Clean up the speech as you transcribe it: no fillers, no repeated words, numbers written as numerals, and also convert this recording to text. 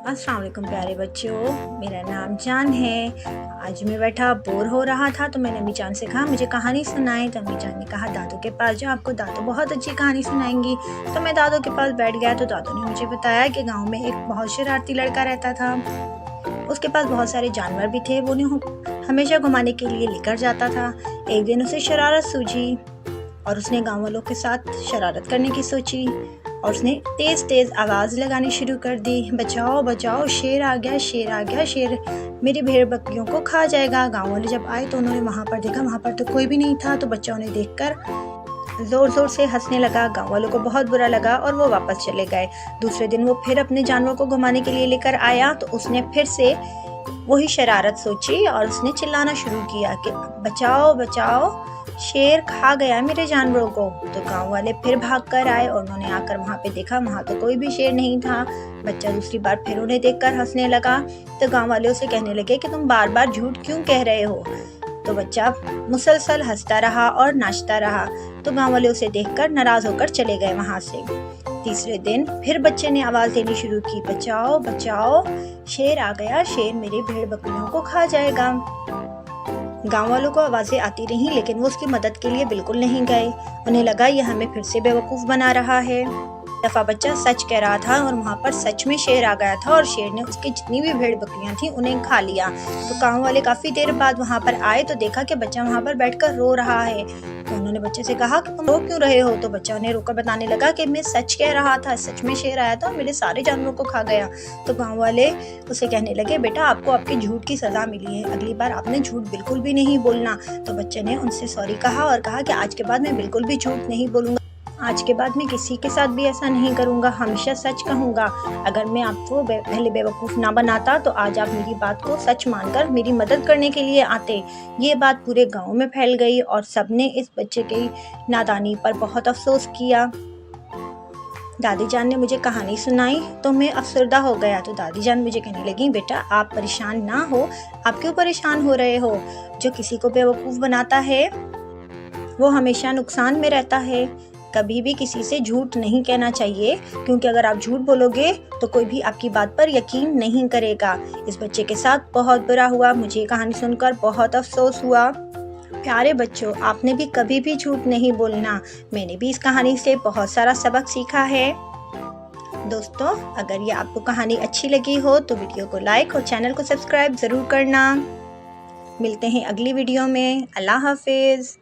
अस्सलाम वालेकुम प्यारे बच्चों, मेरा नाम जान है। आज मैं बैठा बोर हो रहा था तो मैंने अम्मी जान से कहा मुझे कहानी सुनाएं। तो अम्मी जान ने कहा दादू के पास जाओ, आपको दादू बहुत अच्छी कहानी सुनाएंगी। तो मैं दादू के पास बैठ गया तो दादू ने मुझे बताया कि गांव में एक बहुत शरारती लड़का रहता था। उसके पास बहुत सारे जानवर भी थे, वो उन्हें हमेशा घुमाने के लिए लेकर जाता था। एक दिन उसे शरारत सूझी और उसने गाँव वालों के साथ शरारत करने की सोची और उसने तेज़ तेज़ आवाज़ लगानी शुरू कर दी, बचाओ बचाओ, शेर आ गया, शेर आ गया, शेर मेरी भेड़ बकरियों को खा जाएगा। गाँव वाले जब आए तो उन्होंने वहाँ पर देखा, वहाँ पर तो कोई भी नहीं था। तो बच्चा उन्हें देखकर ज़ोर ज़ोर से हंसने लगा। गाँव वालों को बहुत बुरा लगा और वो वापस चले गए। दूसरे दिन वो फिर अपने जानवर को घुमाने के लिए लेकर आया तो उसने फिर से वही शरारत सोची और उसने चिल्लाना शुरू किया कि बचाओ बचाओ, शेर खा गया मेरे जानवरों को। तो गांव वाले फिर भाग कर आए और उन्होंने आकर वहाँ पे देखा, वहाँ तो कोई भी शेर नहीं था। बच्चा दूसरी बार फिर उन्हें देखकर हंसने लगा। तो गांव वाले उसे कहने लगे कि तुम बार बार झूठ क्यों कह रहे हो। तो बच्चा मुसलसल हंसता रहा और नाचता रहा। तो गांव वाले उसे देखकर नाराज होकर चले गए वहाँ से। तीसरे दिन फिर बच्चे ने आवाज़ देनी शुरू की, बचाओ बचाओ, शेर आ गया, शेर मेरी भेड़ बकरियों को खा जाएगा। गांव वालों को आवाज़ें आती रहीं लेकिन वो उसकी मदद के लिए बिल्कुल नहीं गए। उन्हें लगा यह हमें फिर से बेवकूफ़ बना रहा है। दफ़ा बच्चा सच कह रहा था और वहाँ पर सच में शेर आ गया था और शेर ने उसकी जितनी भी भेड़ बकरियाँ थीं उन्हें खा लिया। तो गाँव वाले काफ़ी देर बाद वहाँ पर आए तो देखा कि बच्चा वहाँ पर बैठकर रो रहा है। तो उन्होंने बच्चे से कहा कि तुम रो क्यों रहे हो। तो बच्चा उन्हें रोकर बताने लगा कि मैं सच कह रहा था, सच में शेर आया था और मेरे सारे जानवरों को खा गया। तो गाँव वाले उसे कहने लगे, बेटा आपको आपके झूठ की सज़ा मिली है, अगली बार आपने झूठ बिल्कुल भी नहीं बोलना। तो बच्चे ने उनसे सॉरी कहा और कहा कि आज के बाद मैं बिल्कुल भी झूठ नहीं बोलूँगा, आज के बाद मैं किसी के साथ भी ऐसा नहीं करूँगा, हमेशा सच कहूँगा। अगर मैं आपको पहले बेवकूफ़ ना बनाता तो आज आप मेरी बात को सच मानकर मेरी मदद करने के लिए आते। ये बात पूरे गांव में फैल गई और सबने इस बच्चे की नादानी पर बहुत अफसोस किया। दादी जान ने मुझे कहानी सुनाई तो मैं अफसरदा हो गया। तो दादी जान मुझे कहने लगी, बेटा आप परेशान ना हो, आप क्यों परेशान हो रहे हो। जो किसी को बेवकूफ़ बनाता है वो हमेशा नुकसान में रहता है। कभी भी किसी से झूठ नहीं कहना चाहिए, क्योंकि अगर आप झूठ बोलोगे तो कोई भी आपकी बात पर यकीन नहीं करेगा। इस बच्चे के साथ बहुत बुरा हुआ, मुझे कहानी सुनकर बहुत अफसोस हुआ। प्यारे बच्चों, आपने भी कभी भी झूठ नहीं बोलना। मैंने भी इस कहानी से बहुत सारा सबक सीखा है। दोस्तों, अगर ये आपको कहानी अच्छी लगी हो तो वीडियो को लाइक और चैनल को सब्सक्राइब ज़रूर करना। मिलते हैं अगली वीडियो में। अल्लाह हाफिज़।